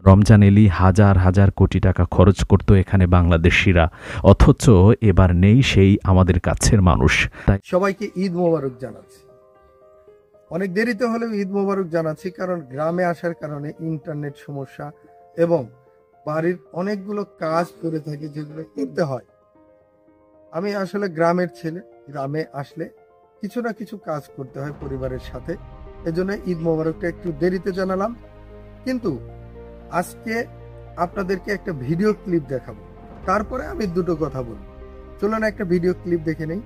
রমজান এলেই হাজার হাজার কোটি টাকা খরচ করত এখানে বাংলাদেশিরা, অথচ এবার নেই সেই আমাদের কাছের মানুষ। তাই সবাইকে ঈদ মোবারক জানাচ্ছি। অনেক দেরিতে হলেও ঈদ মোবারক জানাচ্ছি, কারণ গ্রামে আসার কারণে ইন্টারনেট সমস্যা এবং বাড়ির অনেকগুলো কাজ করে থাকে যেগুলো করতে হয়। আমি আসলে গ্রামের ছেলে, গ্রামে আসলে কিছু না কিছু কাজ করতে হয় পরিবারের সাথে, এজন্য ঈদ মোবারকটা একটু দেরিতে জানালাম। কিন্তু আজকে আপনাদেরকে একটা ভিডিও ক্লিপ দেখাবো, তারপরে আমি দুটো কথা বলবো। চলুন একটা ভিডিও ক্লিপ দেখে নেই।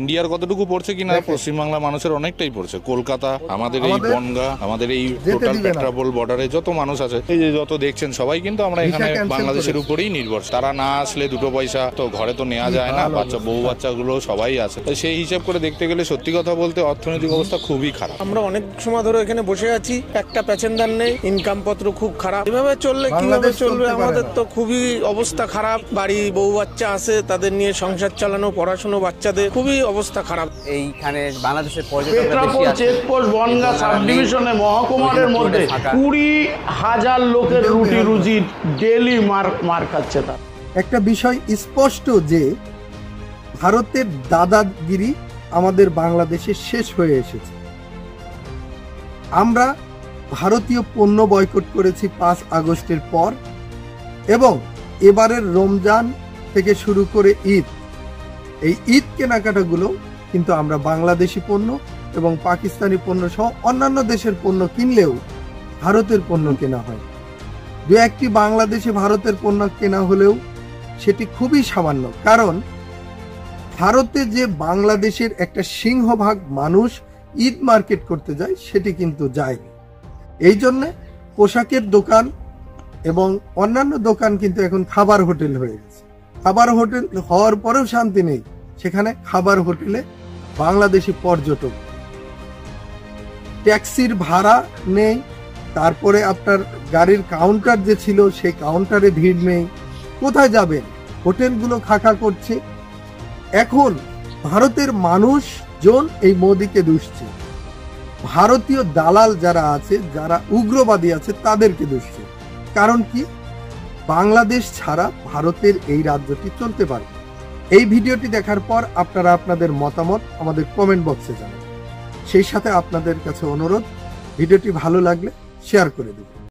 ইন্ডিয়ার কতটুকু পড়ছে কিনা পশ্চিমবাংলা মানুষের অনেকটাই পড়ছে। কলকাতা, আমাদের এই বনগা, আমাদের এই টোটাল পেট্রাপোল বর্ডারে যত মানুষ আছে, এই যে যত দেখছেন সবাই কিন্তু আমরা এখানে বাংলাদেশের উপরেই নির্ভর। তারা না আসলে দুটো পয়সা তো ঘরে তো নেওয়া যায় না, বাচ্চা বউ বাচ্চাগুলো সবাই আছে। সেই হিসাব করে দেখতে গেলে সত্যি কথা বলতে অর্থনৈতিক অবস্থা খুবই খারাপ। আমরা অনেক সময় ধরে এখানে বসে আছি, একটা প্যাসেঞ্জার নেই, ইনকাম পত্র খুব খারাপ। এভাবে চললে কিভাবে চলবে? আমাদের তো খুবই অবস্থা খারাপ। বাড়ি বউ বাচ্চা আছে, তাদের নিয়ে সংসার চালানো, পড়াশোনা, বাচ্চাদের খুবই অবস্থা খারাপ। এইখানে বাংলাদেশের পেট্রাপোল চেকপোস্ট বনগাঁ সাব ডিভিশনে মহকুমার মধ্যে 20,000 লোকের রুটি রুজি ডেলি মার খাচ্ছে। তার একটা বিষয় স্পষ্ট যে ভারতের দাদাগিরি আমাদের বাংলাদেশে শেষ হয়ে এসেছে। আমরা ভারতীয় পণ্য বয়কট করেছি 5 আগস্টের পর, এবং এবারের রমজান থেকে শুরু করে ঈদ, এই ঈদ কেনাকাটাগুলো কিন্তু আমরা বাংলাদেশি পণ্য এবং পাকিস্তানি পণ্য সহ অন্যান্য দেশের পণ্য কিনলেও ভারতের পণ্য কেনা হয়। দু একটি বাংলাদেশে ভারতের পণ্য কেনা হলেও সেটি খুবই সামান্য, কারণ ভারতে যে বাংলাদেশের একটা সিংহভাগ মানুষ ঈদ মার্কেট করতে যায় সেটি কিন্তু যায়। এই জন্যে পোশাকের দোকান এবং অন্যান্য দোকান কিন্তু এখন খাবার হোটেল হয়ে গেছে। খাবার হোটেল হওয়ার পরেও শান্তি নেই, সেখানে খাবার হোটেলে বাংলাদেশি পর্যটক, ট্যাক্সির ভাড়া নেই, তারপরে আপনার গাড়ির কাউন্টার যে ছিল সেই কাউন্টারে ভিড় নেই। কোথায় যাবেন? হোটেলগুলো খাকা করছে। এখন ভারতের মানুষজন এই মোদিকে দুষছে, ভারতীয় দালাল যারা আছে, যারা উগ্রবাদী আছে, তাদেরকে দুষছে। কারণ কি? বাংলাদেশ ছাড়া ভারতের এই রাজ্যটি চলতে পারে। এই ভিডিওটি দেখার পর আপনারা আপনাদের মতামত আমাদের কমেন্ট বক্সে জানান। সেই সাথে আপনাদের কাছে অনুরোধ, ভিডিওটি ভালো লাগলে শেয়ার করে দিন।